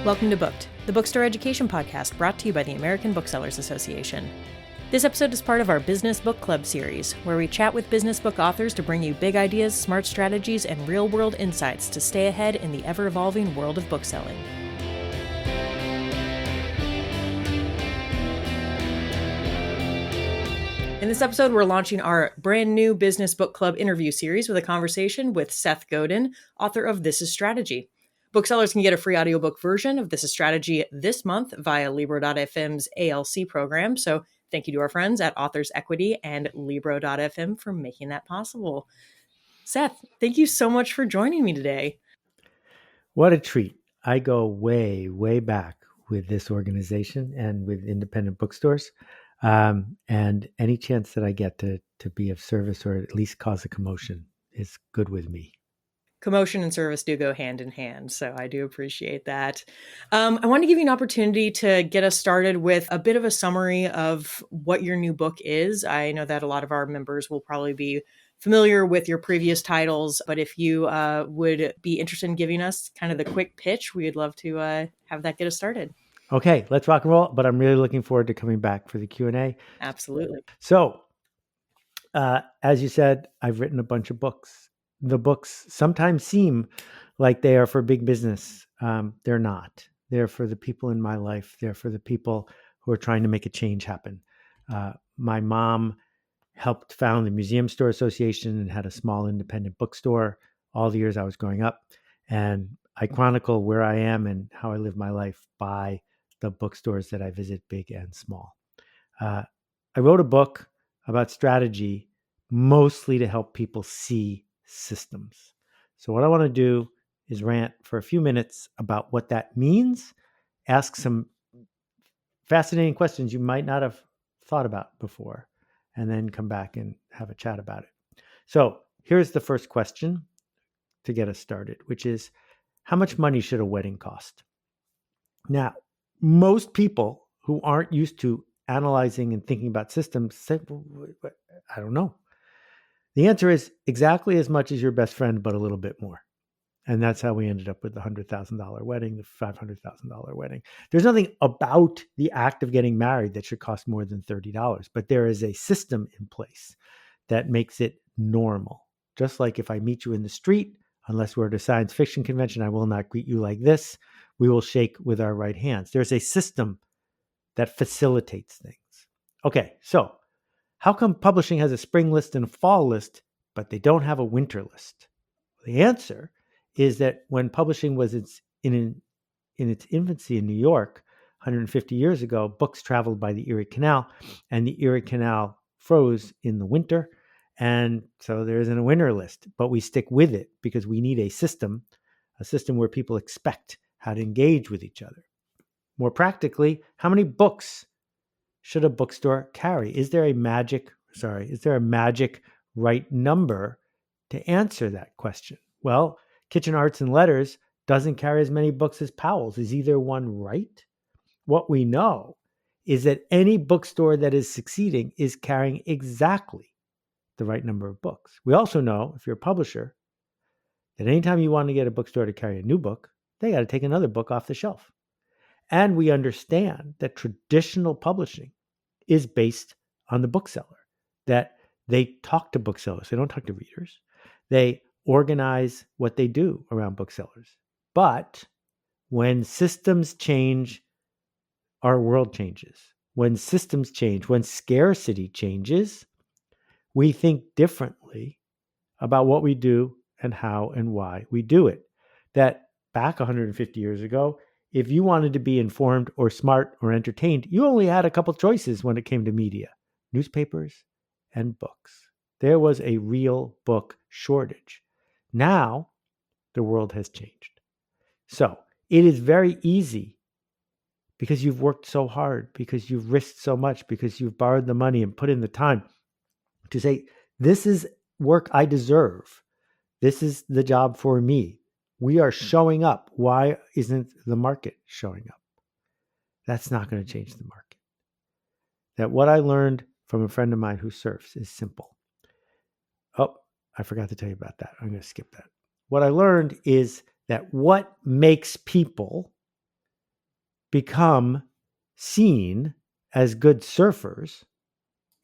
Welcome to Booked, the bookstore education podcast brought to you by the American Booksellers Association. This episode is part of our Business Book Club series, where we chat with business book authors to bring you big ideas, smart strategies, and real-world insights to stay ahead in the ever-evolving world of bookselling. In this episode, we're launching our brand new Business Book Club interview series with a conversation with Seth Godin, author of This Is Strategy. Booksellers can get a free audiobook version of This Is Strategy this month via Libro.fm's ALC program. So thank you to our friends at Authors Equity and Libro.fm for making that possible. Seth, thank you so much for joining me today. What a treat. I go way, way back with this organization and with independent bookstores. And any chance that I get to be of service or at least cause a commotion is good with me. Commotion and service do go hand in hand, so I do appreciate that. I want to give you an opportunity to get us started with a bit of a summary of what your new book is. I know that a lot of our members will probably be familiar with your previous titles, but if you would be interested in giving us kind of the quick pitch, we'd love to have that get us started. Okay, let's rock and roll, but I'm really looking forward to coming back for the Q&A. Absolutely. So, as you said, I've written a bunch of books. The books sometimes seem like they are for big business. They're not. They're for the people in my life. They're for the people who are trying to make a change happen. My mom helped found the Museum Store Association and had a small independent bookstore all the years I was growing up. And I chronicle where I am and how I live my life by the bookstores that I visit, big and small. I wrote a book about strategy, mostly to help people see systems. So what I want to do is rant for a few minutes about what that means, ask some fascinating questions you might not have thought about before, and then come back and have a chat about it. So here's the first question to get us started, which is, how much money should a wedding cost? Now, most people who aren't used to analyzing and thinking about systems say, I don't know. The answer is exactly as much as your best friend, but a little bit more. And that's how we ended up with the $100,000 wedding, the $500,000 wedding. There's nothing about the act of getting married that should cost more than $30, but there is a system in place that makes it normal. Just like if I meet you in the street, unless we're at a science fiction convention, I will not greet you like this. We will shake with our right hands. There's a system that facilitates things. Okay, so how come publishing has a spring list and a fall list, but they don't have a winter list? The answer is that when publishing was in its infancy in New York 150 years ago, books traveled by the Erie Canal, and the Erie Canal froze in the winter. And so there isn't a winter list, but we stick with it because we need a system where people expect how to engage with each other. More practically, how many books should a bookstore carry? Is there a magic right number to answer that question? Well, Kitchen Arts and Letters doesn't carry as many books as Powell's. Is either one right? What we know is that any bookstore that is succeeding is carrying exactly the right number of books. We also know, if you're a publisher, that anytime you want to get a bookstore to carry a new book, they got to take another book off the shelf. And we understand that traditional publishing is based on the bookseller, that they talk to booksellers. They don't talk to readers. They organize what they do around booksellers. But when systems change, our world changes. When systems change, when scarcity changes, we think differently about what we do and how and why we do it. That back 150 years ago, if you wanted to be informed or smart or entertained, you only had a couple choices when it came to media: newspapers and books. There was a real book shortage. Now, the world has changed. So it is very easy, because you've worked so hard, because you've risked so much, because you've borrowed the money and put in the time, to say, this is work I deserve. This is the job for me. We are showing up. Why isn't the market showing up? That's not going to change the market. That what I learned from a friend of mine who surfs is simple. Oh, I forgot to tell you about that. I'm going to skip that. What I learned is that what makes people become seen as good surfers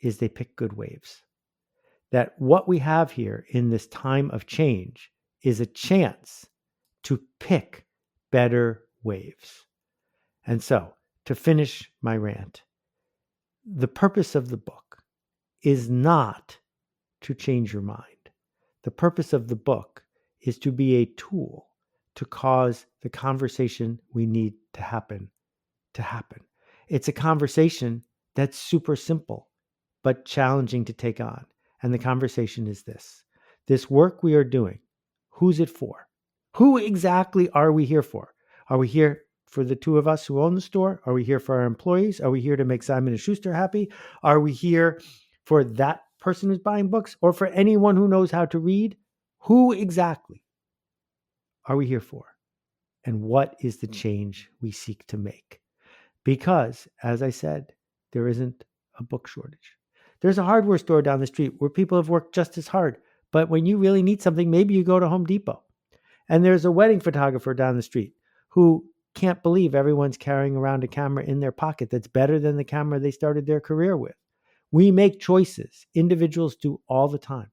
is they pick good waves. That what we have here in this time of change is a chance to pick better waves. And so, to finish my rant, the purpose of the book is not to change your mind. The purpose of the book is to be a tool to cause the conversation we need to happen to happen. It's a conversation that's super simple, but challenging to take on. And the conversation is this work we are doing, who's it for? Who exactly are we here for? Are we here for the two of us who own the store? Are we here for our employees? Are we here to make Simon and Schuster happy? Are we here for that person who's buying books or for anyone who knows how to read? Who exactly are we here for? And what is the change we seek to make? Because, as I said, there isn't a book shortage. There's a hardware store down the street where people have worked just as hard. But when you really need something, maybe you go to Home Depot. And there's a wedding photographer down the street who can't believe everyone's carrying around a camera in their pocket that's better than the camera they started their career with. We make choices. Individuals do all the time.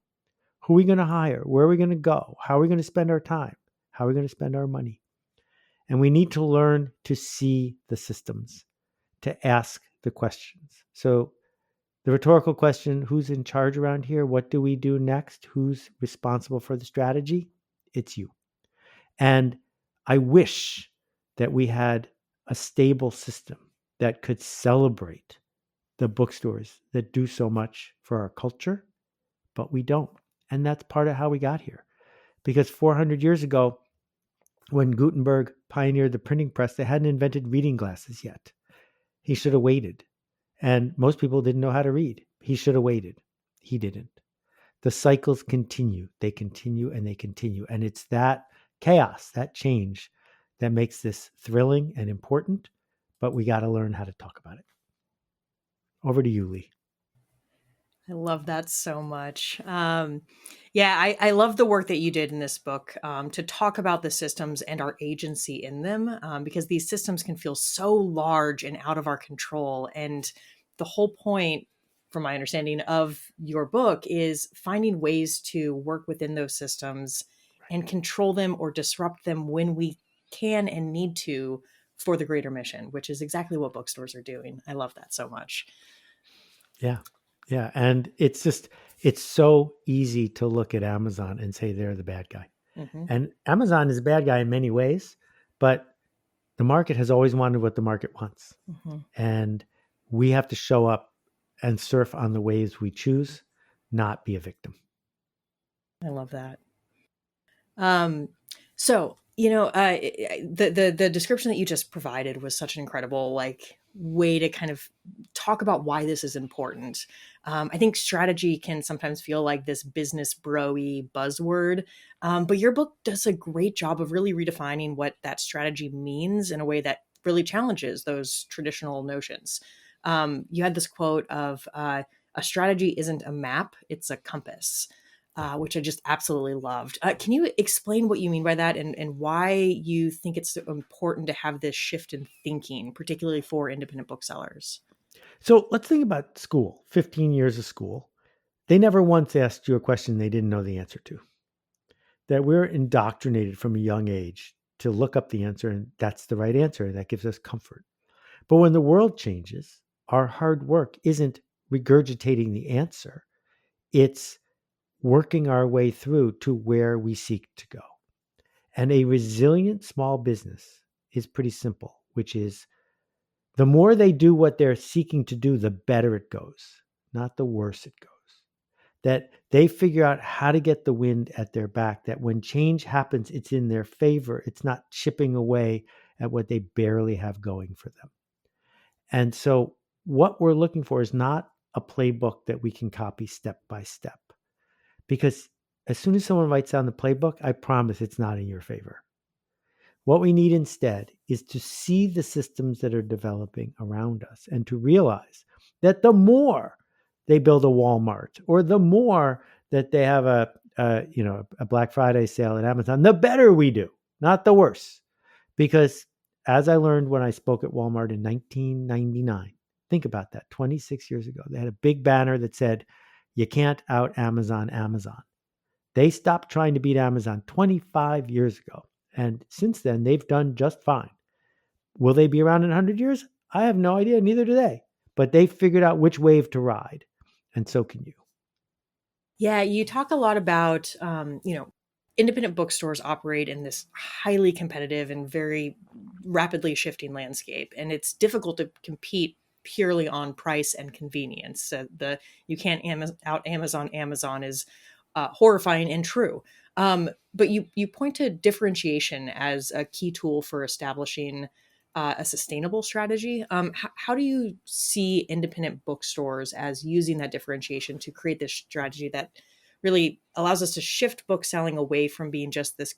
Who are we going to hire? Where are we going to go? How are we going to spend our time? How are we going to spend our money? And we need to learn to see the systems, to ask the questions. So the rhetorical question, who's in charge around here? What do we do next? Who's responsible for the strategy? It's you. And I wish that we had a stable system that could celebrate the bookstores that do so much for our culture, but we don't. And that's part of how we got here. Because 400 years ago, when Gutenberg pioneered the printing press, they hadn't invented reading glasses yet. He should have waited. And most people didn't know how to read. He should have waited. He didn't. The cycles continue. They continue and they continue. And it's that chaos, that change, that makes this thrilling and important. But we got to learn how to talk about it. Over to you, Lee. I love that so much. I love the work that you did in this book to talk about the systems and our agency in them, because these systems can feel so large and out of our control. And the whole point, from my understanding of your book, is finding ways to work within those systems and control them or disrupt them when we can and need to for the greater mission, which is exactly what bookstores are doing. I love that so much. Yeah. Yeah. And it's so easy to look at Amazon and say they're the bad guy. Mm-hmm. And Amazon is a bad guy in many ways, but the market has always wanted what the market wants. Mm-hmm. And we have to show up and surf on the waves we choose, not be a victim. I love that. The description that you just provided was such an incredible way to kind of talk about why this is important. I think strategy can sometimes feel like this business bro-y buzzword, but your book does a great job of really redefining what that strategy means in a way that really challenges those traditional notions. You had this quote of a strategy isn't a map, it's a compass. Which I just absolutely loved. Can you explain what you mean by that and why you think it's so important to have this shift in thinking, particularly for independent booksellers? So let's think about school, 15 years of school. They never once asked you a question they didn't know the answer to. That we're indoctrinated from a young age to look up the answer, and that's the right answer. That gives us comfort. But when the world changes, our hard work isn't regurgitating the answer. It's working our way through to where we seek to go. And a resilient small business is pretty simple, which is the more they do what they're seeking to do, the better it goes, not the worse it goes. That they figure out how to get the wind at their back, that when change happens, it's in their favor. It's not chipping away at what they barely have going for them. And so what we're looking for is not a playbook that we can copy step by step. Because as soon as someone writes down the playbook, I promise it's not in your favor. What we need instead is to see the systems that are developing around us and to realize that the more they build a Walmart or the more that they have a Black Friday sale at Amazon, the better we do, not the worse. Because as I learned when I spoke at Walmart in 1999, think about that, 26 years ago, they had a big banner that said, "You can't out Amazon Amazon." They stopped trying to beat Amazon 25 years ago. And since then, they've done just fine. Will they be around in 100 years? I have no idea. Neither do they. But they figured out which wave to ride. And so can you. Yeah, you talk a lot about, independent bookstores operate in this highly competitive and very rapidly shifting landscape, and it's difficult to compete purely on price and convenience. The you can't out Amazon is horrifying and true. But you point to differentiation as a key tool for establishing a sustainable strategy. How do you see independent bookstores as using that differentiation to create this strategy that really allows us to shift book selling away from being just this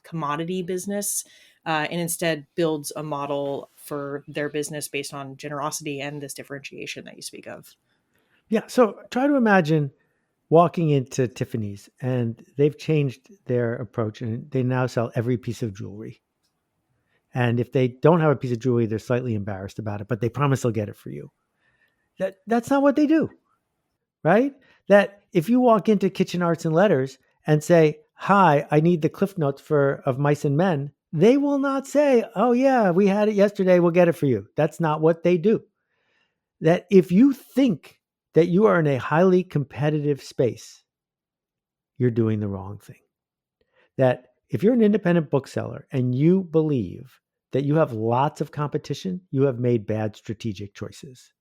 commodity business, and instead builds a model for their business based on generosity and this differentiation that you speak of? Yeah. So try to imagine walking into Tiffany's and they've changed their approach and they now sell every piece of jewelry. And if they don't have a piece of jewelry, they're slightly embarrassed about it, but they promise they'll get it for you. That's not what they do, right? That if you walk into Kitchen Arts and Letters and say, "Hi, I need the Cliff Notes of Mice and Men," they will not say, "Oh yeah, we had it yesterday, we'll get it for you." That's not what they do. That if you think that you are in a highly competitive space, you're doing the wrong thing. That if you're an independent bookseller and you believe that you have lots of competition, you have made bad strategic choices.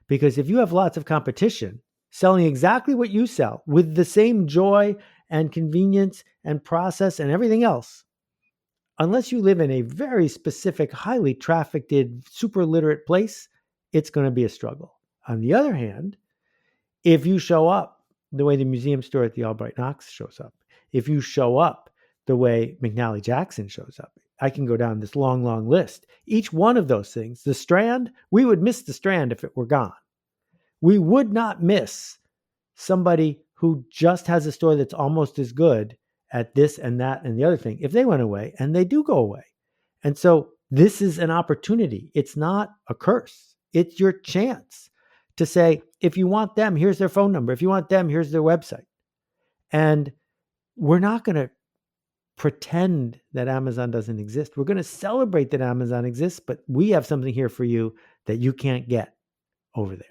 Because if you have lots of competition selling exactly what you sell with the same joy and convenience and process and everything else, unless you live in a very specific, highly trafficked, super literate place, it's going to be a struggle. On the other hand, if you show up the way the museum store at the Albright Knox shows up, if you show up the way McNally Jackson shows up, I can go down this long, long list. Each one of those things, the Strand, we would miss the Strand if it were gone. We would not miss somebody who just has a store that's almost as good at this and that and the other thing if they went away, and they do go away. And so this is an opportunity. It's not a curse. It's your chance to say, if you want them, here's their phone number. If you want them, here's their website. And we're not going to pretend that Amazon doesn't exist. We're going to celebrate that Amazon exists, but we have something here for you that you can't get over there.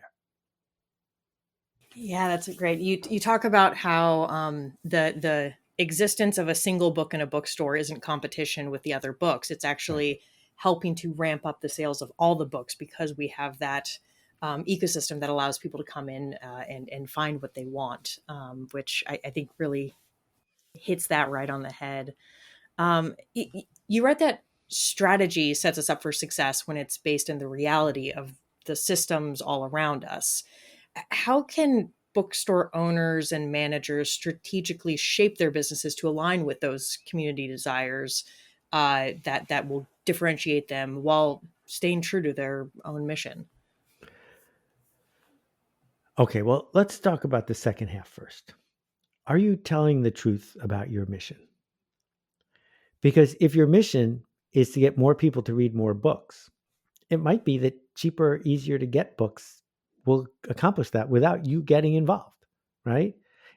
Yeah, that's great. You talk about how the existence of a single book in a bookstore isn't competition with the other books. It's actually helping to ramp up the sales of all the books because we have that ecosystem that allows people to come in and find what they want, which I think really hits that right on the head. You read that strategy sets us up for success when it's based in the reality of the systems all around us. How can bookstore owners and managers strategically shape their businesses to align with those community desires that will differentiate them while staying true to their own mission? Okay, well, let's talk about the second half first. Are you telling the truth about your mission? Because if your mission is to get more people to read more books, it might be that cheaper, easier to get books will accomplish that without you getting involved, right?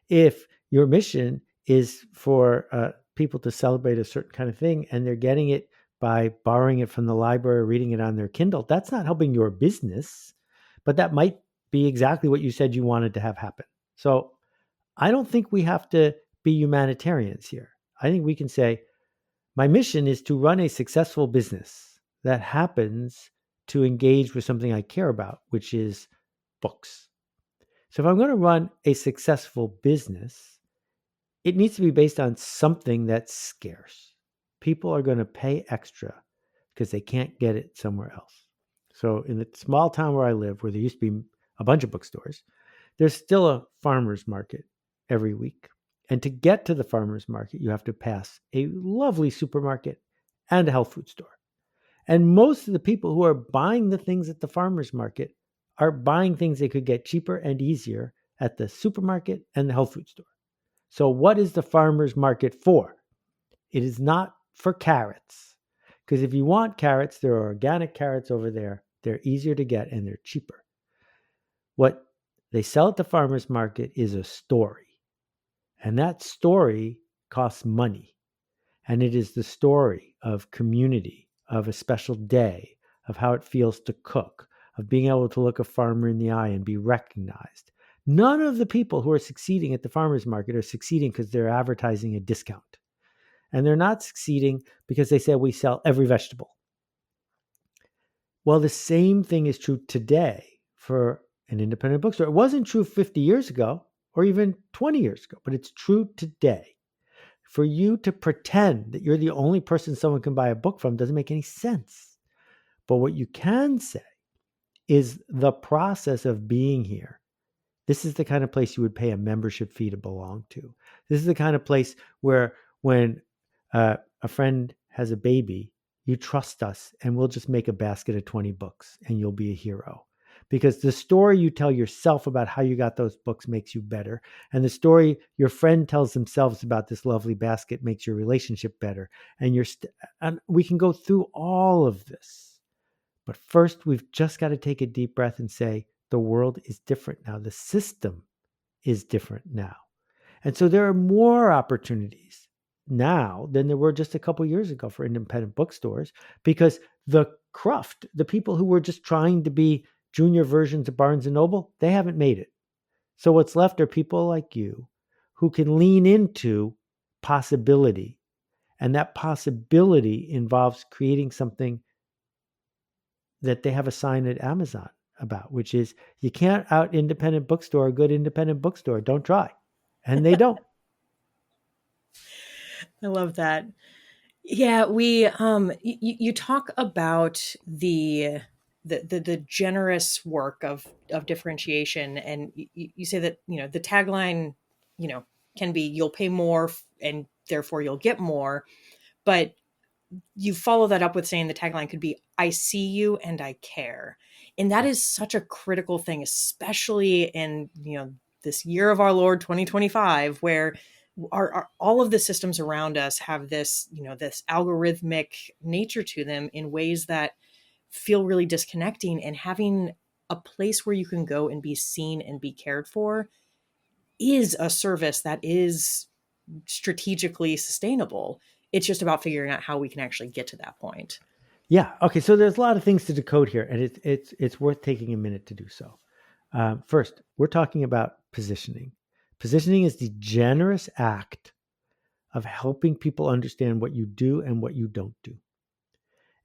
If your mission is for people to celebrate a certain kind of thing and they're getting it by borrowing it from the library or reading it on their Kindle, that's not helping your business, but that might be exactly what you said you wanted to have happen. So I don't think we have to be humanitarians here. I think we can say, my mission is to run a successful business that happens to engage with something I care about, which is books. So if I'm going to run a successful business, it needs to be based on something that's scarce. People are going to pay extra because they can't get it somewhere else. So in the small town where I live, where there used to be a bunch of bookstores, there's still a farmer's market every week. And to get to the farmer's market, you have to pass a lovely supermarket and a health food store. And most of the people who are buying the things at the farmer's market are buying things they could get cheaper and easier at the supermarket and the health food store. So what is the farmer's market for? It is not for carrots. Because if you want carrots, there are organic carrots over there. They're easier to get and they're cheaper. What they sell at the farmer's market is a story. And that story costs money. And it is the story of community, of a special day, of how it feels to cook, of being able to look a farmer in the eye and be recognized. None of the people who are succeeding at the farmer's market are succeeding because they're advertising a discount. And they're not succeeding because they say we sell every vegetable. Well, the same thing is true today for an independent bookstore. It wasn't true 50 years ago or even 20 years ago, but it's true today. For you to pretend that you're the only person someone can buy a book from doesn't make any sense. But what you can say is the process of being here. This is the kind of place you would pay a membership fee to belong to. This is the kind of place where when a friend has a baby, you trust us and we'll just make a basket of 20 books and you'll be a hero. Because the story you tell yourself about how you got those books makes you better. And the story your friend tells themselves about this lovely basket makes your relationship better. And and we can go through all of this. But first, we've just got to take a deep breath and say, the world is different now. The system is different now. And so there are more opportunities now than there were just a couple years ago for independent bookstores, because the cruft, the people who were just trying to be junior versions of Barnes and Noble, they haven't made it. So what's left are people like you who can lean into possibility. And that possibility involves creating something that they have a sign at Amazon about, which is you can't out independent bookstore a good independent bookstore. Don't try. And they don't. I love that. Yeah, we you talk about the generous work of differentiation, and you say that, you know, the tagline, you know, can be you'll pay more and therefore you'll get more, but you follow that up with saying the tagline could be I see you and I care. And that is such a critical thing, especially in, you know, this year of our Lord 2025, where all of the systems around us have this, you know, this algorithmic nature to them in ways that feel really disconnecting. And having a place where you can go and be seen and be cared for is a service that is strategically sustainable. It's just about figuring out how we can actually get to that point. Yeah. Okay. So there's a lot of things to decode here, and it's worth taking a minute to do so. First, we're talking about positioning. Positioning is the generous act of helping people understand what you do and what you don't do.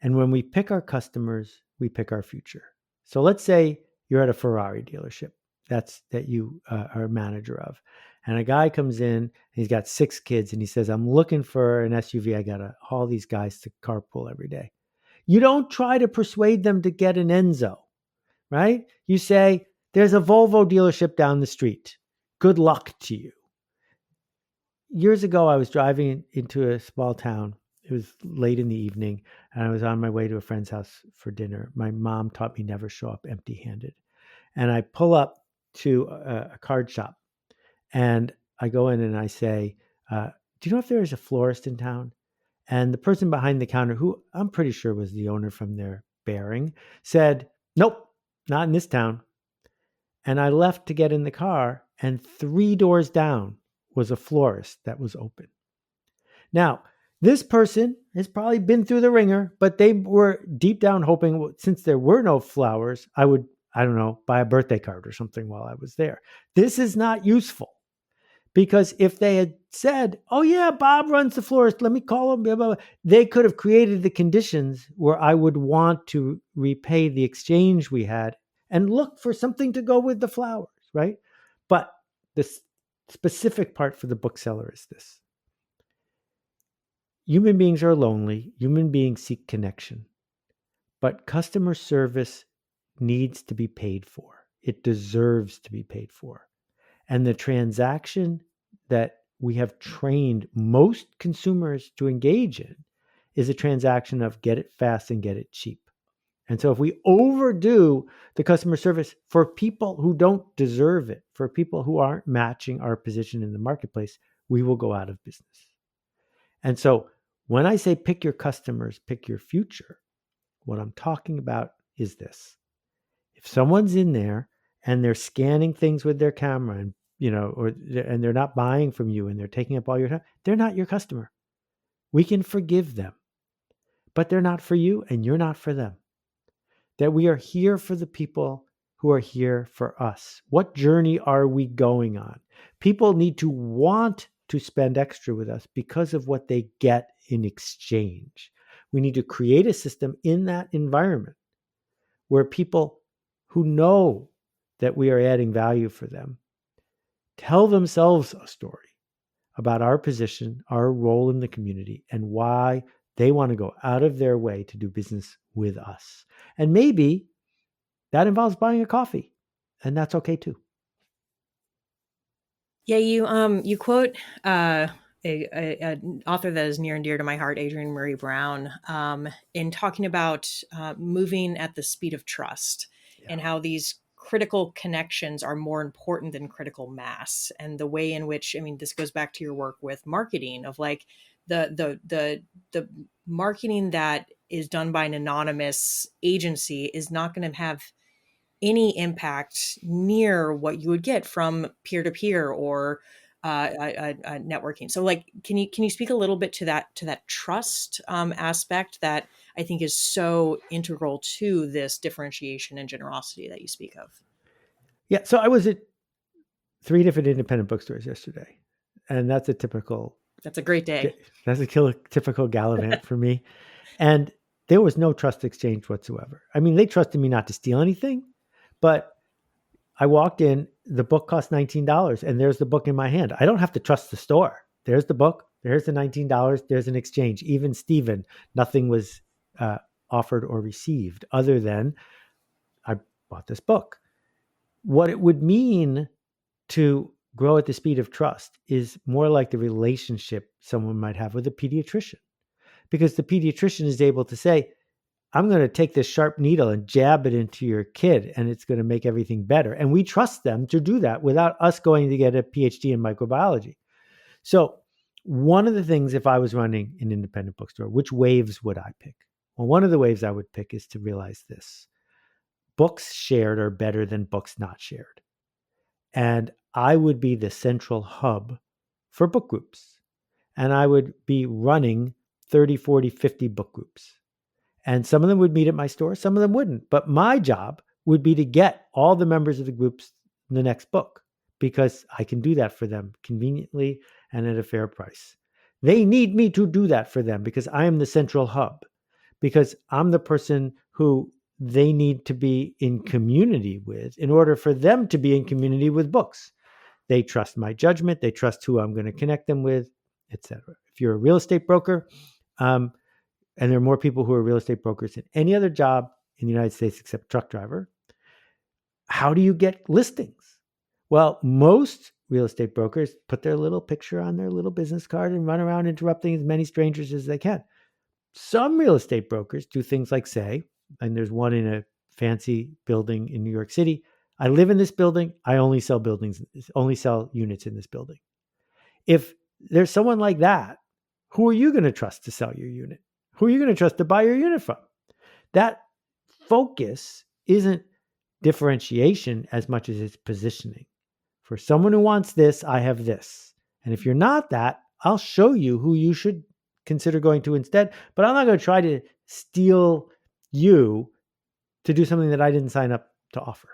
And when we pick our customers, we pick our future. So let's say you're at a Ferrari dealership that you are a manager of. And a guy comes in, he's got 6 kids, and he says, I'm looking for an SUV. I got to haul these guys to carpool every day. You don't try to persuade them to get an Enzo, right? You say, there's a Volvo dealership down the street. Good luck to you. Years ago, I was driving into a small town. It was late in the evening, and I was on my way to a friend's house for dinner. My mom taught me never show up empty-handed. And I pull up to a card shop, and I go in and I say, do you know if there is a florist in town? And the person behind the counter, who I'm pretty sure was the owner from their bearing, said, nope, not in this town. And I left to get in the car, and 3 doors down was a florist that was open. Now, this person has probably been through the ringer, but they were deep down hoping, since there were no flowers, I would, I don't know, buy a birthday card or something while I was there. This is not useful, because if they had said, oh yeah, Bob runs the florist, let me call him, blah, blah, blah, they could have created the conditions where I would want to repay the exchange we had and look for something to go with the flowers, right? But the specific part for the bookseller is this. Human beings are lonely. Human beings seek connection. But customer service needs to be paid for. It deserves to be paid for. And the transaction that we have trained most consumers to engage in is a transaction of get it fast and get it cheap. And so if we overdo the customer service for people who don't deserve it, for people who aren't matching our position in the marketplace, we will go out of business. And so When I say pick your customers, pick your future, what I'm talking about is this. If someone's in there and they're scanning things with their camera and, and they're not buying from you and they're taking up all your time, they're not your customer. We can forgive them, but they're not for you and you're not for them. That we are here for the people who are here for us. What journey are we going on? People need to want to spend extra with us because of what they get in exchange. We need to create a system in that environment where people who know that we are adding value for them tell themselves a story about our position, our role in the community, and why they want to go out of their way to do business with us. And maybe that involves buying a coffee, and that's okay too. Yeah, you quote an author that is near and dear to my heart, Adrienne Murray Brown, in talking about moving at the speed of trust, and how these critical connections are more important than critical mass, and the way in which, I mean, this goes back to your work with marketing, of like the marketing that is done by an anonymous agency is not going to have any impact near what you would get from peer-to-peer or networking. So, like, can you speak a little bit to that trust aspect that I think is so integral to this differentiation and generosity that you speak of? Yeah. So I was at 3 different independent bookstores yesterday, and that's a typical. That's a great day. That's a typical Gallivant for me, and there was no trust exchange whatsoever. I mean, they trusted me not to steal anything, but I walked in, the book cost $19, and there's the book in my hand. I don't have to trust the store. There's the book. There's the $19. There's an exchange. Even Stephen, nothing was offered or received other than I bought this book. What it would mean to grow at the speed of trust is more like the relationship someone might have with a pediatrician, because the pediatrician is able to say, I'm going to take this sharp needle and jab it into your kid, and it's going to make everything better. And we trust them to do that without us going to get a PhD in microbiology. So one of the things, if I was running an independent bookstore, which waves would I pick? Well, one of the waves I would pick is to realize this. Books shared are better than books not shared. And I would be the central hub for book groups. And I would be running 30, 40, 50 book groups. And some of them would meet at my store, some of them wouldn't. But my job would be to get all the members of the groups the next book, because I can do that for them conveniently and at a fair price. They need me to do that for them because I am the central hub, because I'm the person who they need to be in community with in order for them to be in community with books. They trust my judgment. They trust who I'm going to connect them with, etc. If you're a real estate broker, and there are more people who are real estate brokers than any other job in the United States except truck driver, how do you get listings? Well, most real estate brokers put their little picture on their little business card and run around interrupting as many strangers as they can. Some real estate brokers do things like say, and there's one in a fancy building in New York City, I live in this building, I only sell units in this building. If there's someone like that, who are you going to trust to sell your unit? Who are you going to trust to buy your unit from? That focus isn't differentiation as much as it's positioning. For someone who wants this, I have this. And if you're not that, I'll show you who you should consider going to instead. But I'm not going to try to steal you to do something that I didn't sign up to offer.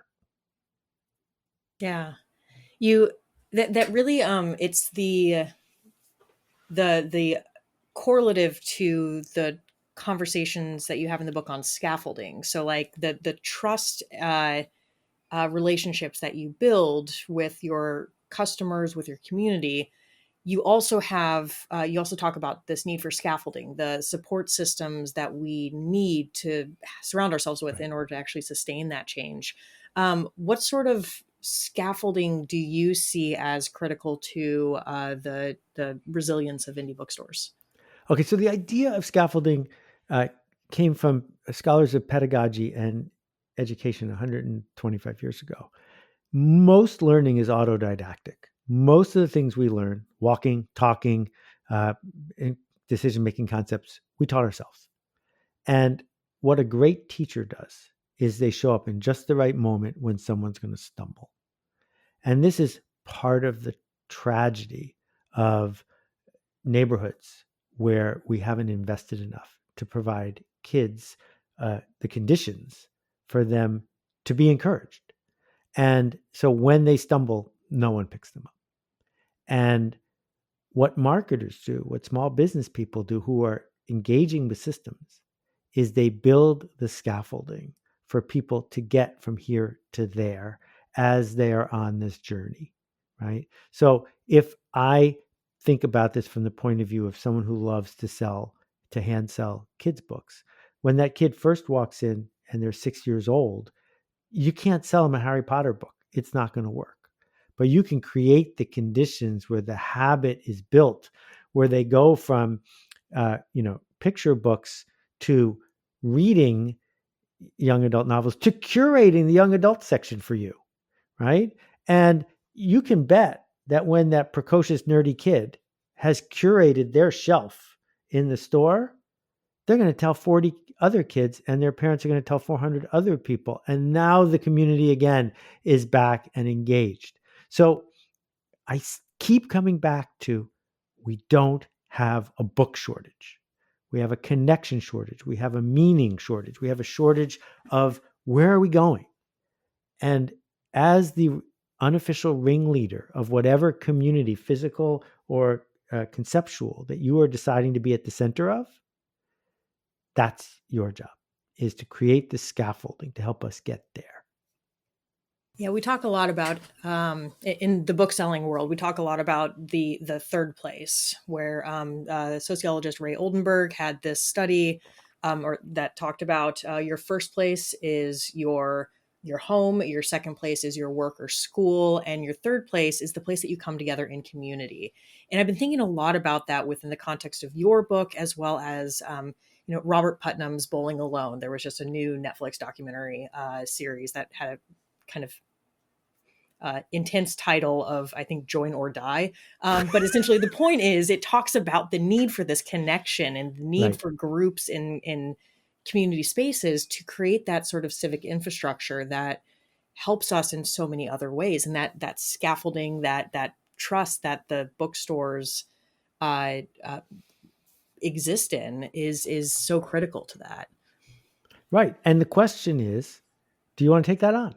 Yeah. That really it's the correlative to the conversations that you have in the book on scaffolding. So, like, the trust relationships that you build with your customers, with your community. You also talk about this need for scaffolding, the support systems that we need to surround ourselves with in order to actually sustain that change. What sort of scaffolding do you see as critical to the resilience of indie bookstores? Okay, so the idea of scaffolding came from scholars of pedagogy and education 125 years ago. Most learning is autodidactic. Most of the things we learn, walking, talking, decision-making concepts we taught ourselves. And what a great teacher does is they show up in just the right moment when someone's going to stumble. And this is part of the tragedy of neighborhoods where we haven't invested enough to provide kids the conditions for them to be encouraged. And so when they stumble, no one picks them up. And what marketers do, what small business people do who are engaging with systems, is they build the scaffolding for people to get from here to there as they are on this journey, right? So if I think about this from the point of view of someone who loves to hand sell kids' books, when that kid first walks in and they're 6 years old, you can't sell them a Harry Potter book. It's not going to work. But you can create the conditions where the habit is built, where they go from, picture books to reading young adult novels to curating the young adult section for you, right? And you can bet that when that precocious, nerdy kid has curated their shelf in the store, they're going to tell 40 other kids and their parents are going to tell 400 other people. And now the community again is back and engaged. So I keep coming back to, we don't have a book shortage. We have a connection shortage. We have a meaning shortage. We have a shortage of where are we going? And as the unofficial ringleader of whatever community, physical or conceptual, that you are deciding to be at the center of, that's your job, is to create the scaffolding to help us get there. Yeah, we talk a lot about in the book selling world. We talk a lot about the third place, where sociologist Ray Oldenburg had this study that talked about your first place is your home, your second place is your work or school, and your third place is the place that you come together in community. And I've been thinking a lot about that within the context of your book, as well as Robert Putnam's Bowling Alone. There was just a new Netflix documentary series that had a kind of intense title of, I think, Join or Die. But essentially the point is it talks about the need for this connection and the need for groups in community spaces to create that sort of civic infrastructure that helps us in so many other ways. And that scaffolding, that trust that the bookstores exist in is so critical to that. Right. And the question is, do you want to take that on?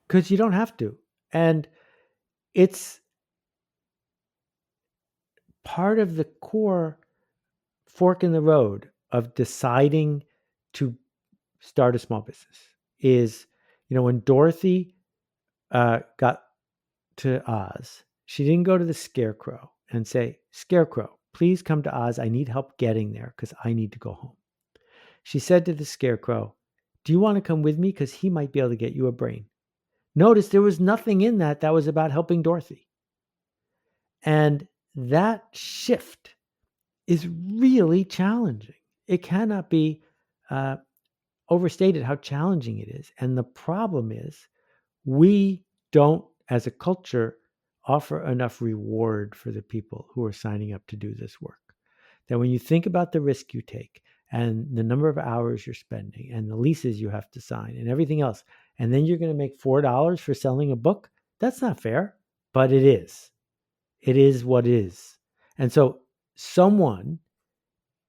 Because you don't have to. And it's part of the core fork in the road of deciding to start a small business is, when Dorothy got to Oz, she didn't go to the Scarecrow and say, Scarecrow, please come to Oz. I need help getting there because I need to go home. She said to the Scarecrow, do you want to come with me? Because he might be able to get you a brain. Notice there was nothing in that was about helping Dorothy. And that shift is really challenging. It cannot be overstated how challenging it is. And the problem is we don't, as a culture, offer enough reward for the people who are signing up to do this work. That when you think about the risk you take and the number of hours you're spending and the leases you have to sign and everything else, and then you're going to make $4 for selling a book, that's not fair, but it is. It is what it is. And so someone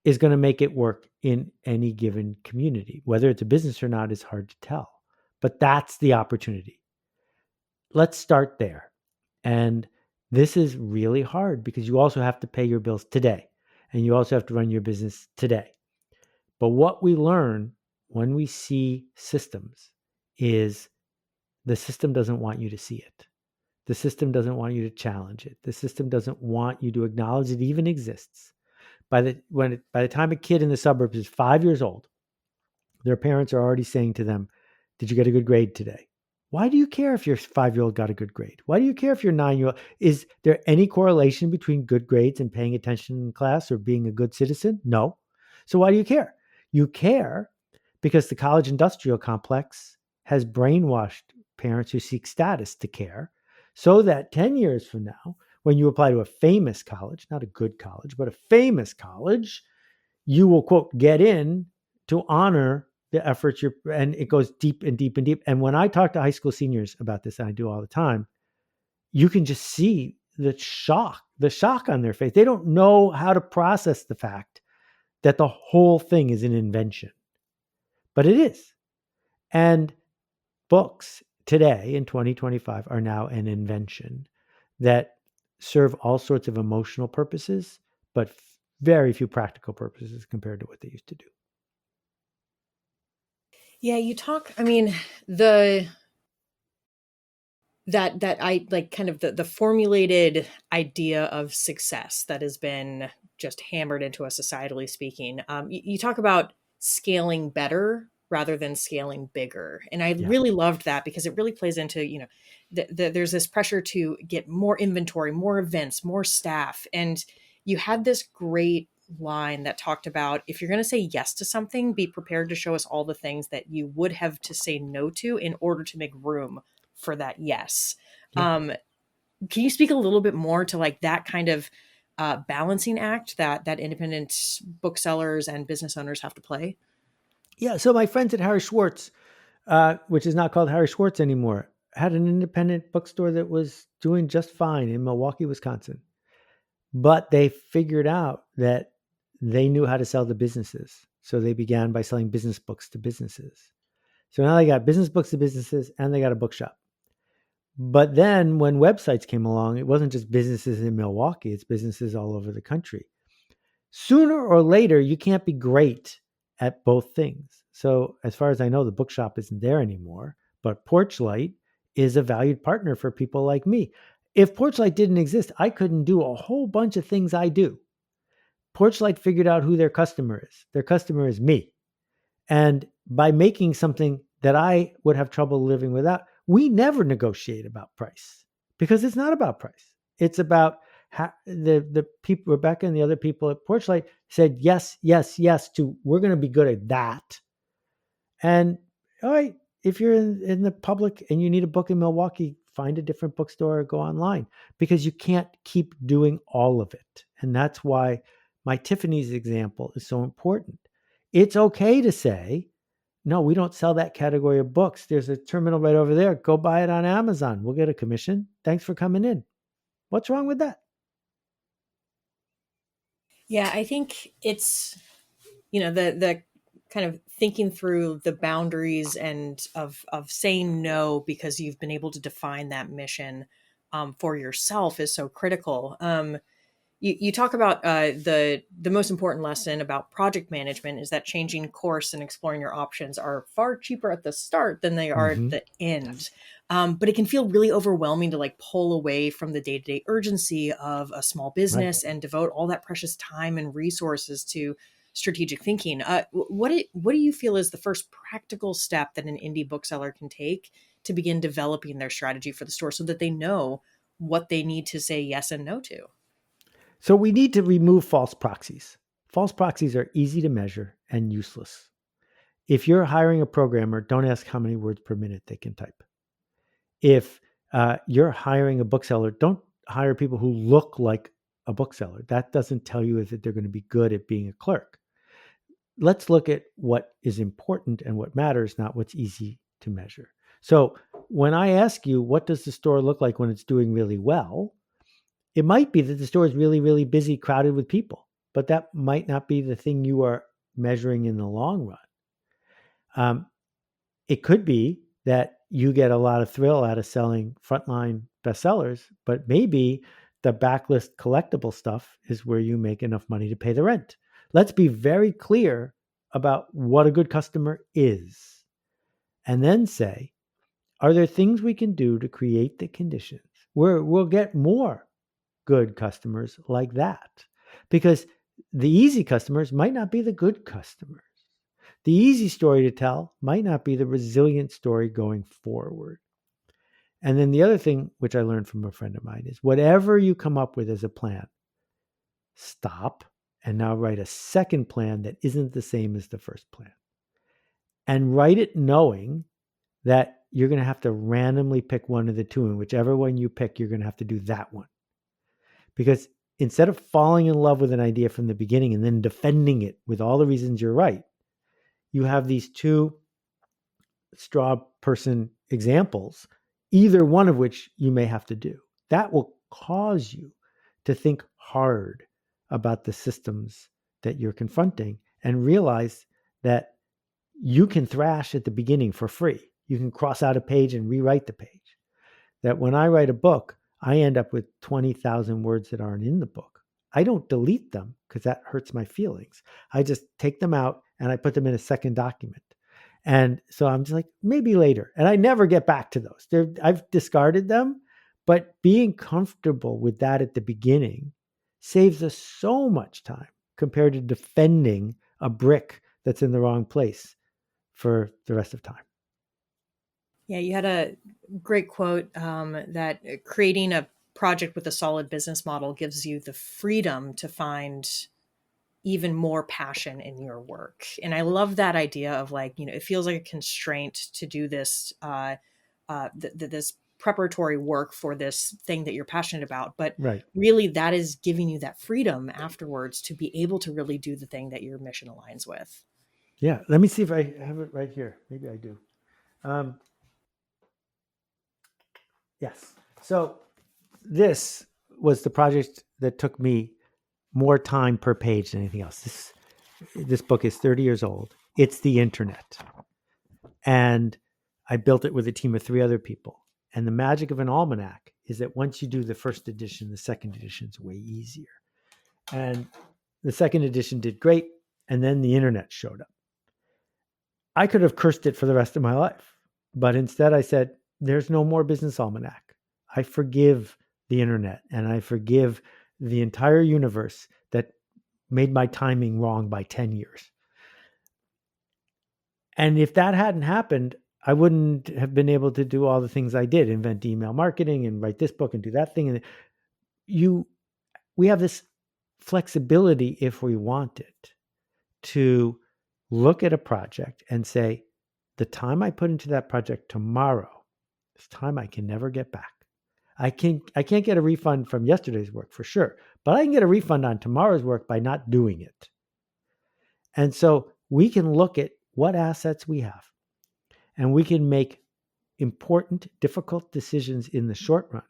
is going to make it work in any given community. Whether it's a business or not is hard to tell, but that's the opportunity. Let's start there. And this is really hard because you also have to pay your bills today and you also have to run your business today. But what we learn when we see systems is the system doesn't want you to see it. The system doesn't want you to challenge it. The system doesn't want you to acknowledge it even exists. By the time a kid in the suburbs is 5 years old, their parents are already saying to them, did you get a good grade today? Why do you care if your 5-year-old got a good grade? Why do you care if your 9-year-old? Is there any correlation between good grades and paying attention in class or being a good citizen? No. So why do you care? You care because the college industrial complex has brainwashed parents who seek status to care, so that 10 years from now, When you apply to a famous college, not a good college, but a famous college, you will, quote, get in to honor the efforts and it goes deep and deep and deep. And when I talk to high school seniors about this, and I do all the time, you can just see the shock on their face. They don't know how to process the fact that the whole thing is an invention, but it is. And books today in 2025 are now an invention that serve all sorts of emotional purposes, but very few practical purposes compared to what they used to do. Yeah, you talk, I mean, the that I like kind of the formulated idea of success that has been just hammered into us societally speaking. You talk about scaling better rather than scaling bigger, and I Yeah. really loved that because it really plays into, you know, there's this pressure to get more inventory, more events, more staff, and you had this great line that talked about, if you're going to say yes to something, be prepared to show us all the things that you would have to say no to in order to make room for that yes. Yeah. Can you speak a little bit more to like that kind of balancing act that independent booksellers and business owners have to play? Yeah. So my friends at Harry Schwartz, which is not called Harry Schwartz anymore, had an independent bookstore that was doing just fine in Milwaukee, Wisconsin. But they figured out that they knew how to sell to businesses. So they began by selling business books to businesses. So now they got business books to businesses and they got a bookshop. But then when websites came along, it wasn't just businesses in Milwaukee, it's businesses all over the country. Sooner or later, you can't be great at both things. So as far as I know, the bookshop isn't there anymore, but Porchlight is a valued partner for people like me. If Porchlight didn't exist, I couldn't do a whole bunch of things I do. Porchlight figured out who their customer is. Their customer is me. And by making something that I would have trouble living without, we never negotiate about price because it's not about price. It's about the people, Rebecca and the other people at Porchlight said yes, yes, yes to, we're going to be good at that. And all right, if you're in the public and you need a book in Milwaukee, find a different bookstore or go online because you can't keep doing all of it. And that's why my Tiffany's example is so important. It's okay to say, no, we don't sell that category of books. There's a terminal right over there. Go buy it on Amazon. We'll get a commission. Thanks for coming in. What's wrong with that? Yeah, I think it's, you know, the kind of thinking through the boundaries and of saying no because you've been able to define that mission for yourself is so critical. You talk about the most important lesson about project management is that changing course and exploring your options are far cheaper at the start than they are at the end. Yes. But it can feel really overwhelming to like pull away from the day-to-day urgency of a small Right. business and devote all that precious time and resources to strategic thinking. What do you feel is the first practical step that an indie bookseller can take to begin developing their strategy for the store so that they know what they need to say yes and no to? So we need to remove false proxies. False proxies are easy to measure and useless. If you're hiring a programmer, don't ask how many words per minute they can type. If you're hiring a bookseller, don't hire people who look like a bookseller. That doesn't tell you if they're going to be good at being a clerk. Let's look at what is important and what matters, not what's easy to measure. So when I ask you, what does the store look like when it's doing really well? It might be that the store is really, really busy, crowded with people, but that might not be the thing you are measuring in the long run. It could be that you get a lot of thrill out of selling frontline bestsellers, but maybe the backlist collectible stuff is where you make enough money to pay the rent. Let's be very clear about what a good customer is. And then say, are there things we can do to create the conditions where we'll get more good customers like that? Because the easy customers might not be the good customers. The easy story to tell might not be the resilient story going forward. And then the other thing, which I learned from a friend of mine, is whatever you come up with as a plan, stop and now write a second plan that isn't the same as the first plan. And write it knowing that you're going to have to randomly pick one of the two, and whichever one you pick, you're going to have to do that one. Because instead of falling in love with an idea from the beginning and then defending it with all the reasons you're right, you have these two straw person examples, either one of which you may have to do. That will cause you to think hard about the systems that you're confronting and realize that you can thrash at the beginning for free. You can cross out a page and rewrite the page. That when I write a book, I end up with 20,000 words that aren't in the book. I don't delete them because that hurts my feelings. I just take them out and I put them in a second document. And so I'm just like, maybe later. And I never get back to those. I've discarded them, but being comfortable with that at the beginning saves us so much time compared to defending a brick that's in the wrong place for the rest of time. Yeah, you had a great quote that creating a project with a solid business model gives you the freedom to find even more passion in your work. And I love that idea of like, it feels like a constraint to do this, this preparatory work for this thing that you're passionate about. But right. Really that is giving you that freedom afterwards to be able to really do the thing that your mission aligns with. Yeah. Let me see if I have it right here. Maybe I do. Yes. So this was the project that took me more time per page than anything else. This book is 30 years old. It's the internet. And I built it with a team of 3 other people. And the magic of an almanac is that once you do the first edition, the second edition is way easier. And the second edition did great. And then the internet showed up. I could have cursed it for the rest of my life. But instead I said, there's no more business almanac. I forgive the internet and I forgive the entire universe that made my timing wrong by 10 years. And if that hadn't happened, I wouldn't have been able to do all the things I did, invent email marketing and write this book and do that thing. And we have this flexibility if we want it to look at a project and say, the time I put into that project tomorrow is time I can never get back. I can't get a refund from yesterday's work for sure, but I can get a refund on tomorrow's work by not doing it. And so we can look at what assets we have and we can make important, difficult decisions in the short run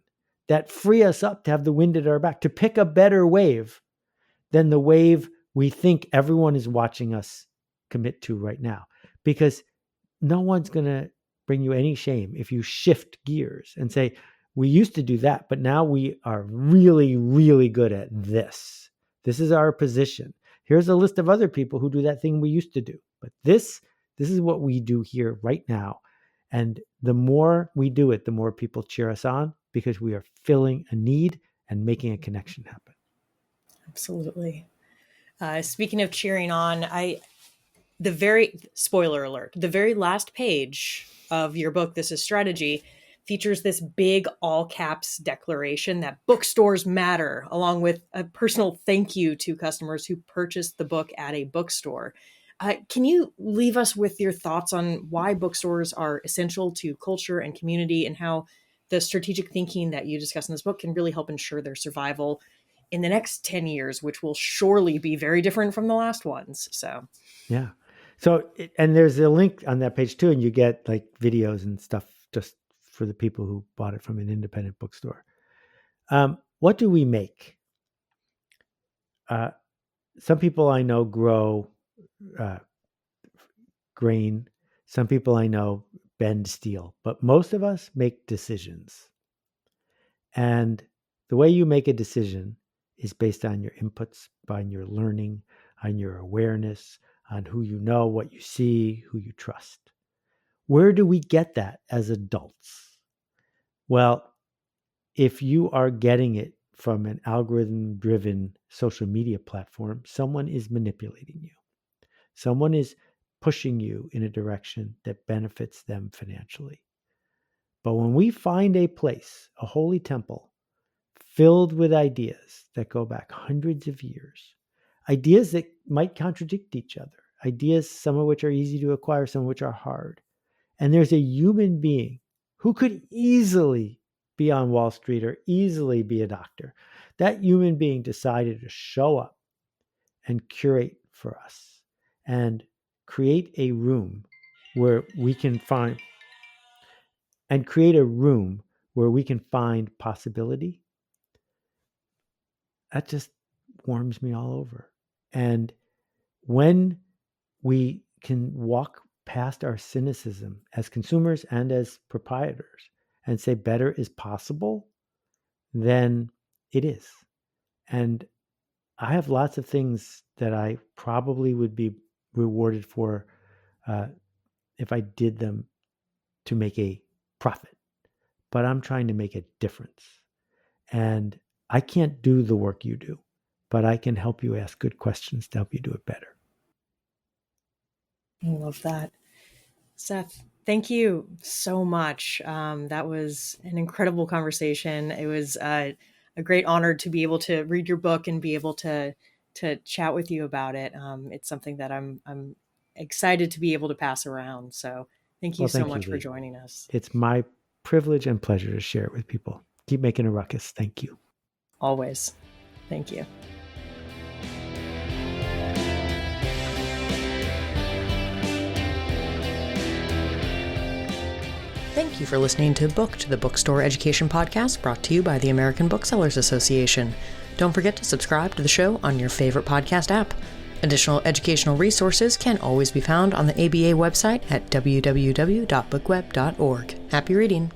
that free us up to have the wind at our back, to pick a better wave than the wave we think everyone is watching us commit to right now. Because no one's going to bring you any shame if you shift gears and say, we used to do that, but now we are really, really good at this. This is our position. Here's a list of other people who do that thing we used to do. But this is what we do here right now. And the more we do it, the more people cheer us on because we are filling a need and making a connection happen. Absolutely. Speaking of cheering on, spoiler alert, the very last page of your book, This is Strategy, features this big all caps declaration that bookstores matter, along with a personal thank you to customers who purchased the book at a bookstore. Can you leave us with your thoughts on why bookstores are essential to culture and community and how the strategic thinking that you discuss in this book can really help ensure their survival in the next 10 years, which will surely be very different from the last ones. So, yeah. So, and there's a link on that page too, and you get like videos and stuff just for the people who bought it from an independent bookstore. What do we make? Some people I know grow grain. Some people I know bend steel, but most of us make decisions. And the way you make a decision is based on your inputs, on your learning, on your awareness, on who you know, what you see, who you trust. Where do we get that as adults? Well, if you are getting it from an algorithm-driven social media platform, someone is manipulating you. Someone is pushing you in a direction that benefits them financially. But when we find a place, a holy temple, filled with ideas that go back hundreds of years, ideas that might contradict each other, ideas, some of which are easy to acquire, some of which are hard, and there's a human being who could easily be on Wall Street or easily be a doctor. That human being decided to show up and curate for us and create a room where we can find possibility. That just warms me all over. And when we can walk past our cynicism as consumers and as proprietors and say better is possible, then it is. And I have lots of things that I probably would be rewarded for if I did them to make a profit. But I'm trying to make a difference. And I can't do the work you do, but I can help you ask good questions to help you do it better. I love that. Seth, thank you so much. That was an incredible conversation. It was a great honor to be able to read your book and be able to chat with you about it. It's something that I'm excited to be able to pass around. So thank you so much for joining us. It's my privilege and pleasure to share it with people. Keep making a ruckus. Thank you. Always. Thank you. Thank you for listening to Book to the Bookstore Education Podcast, brought to you by the American Booksellers Association. Don't forget to subscribe to the show on your favorite podcast app. Additional educational resources can always be found on the ABA website at www.bookweb.org. Happy reading!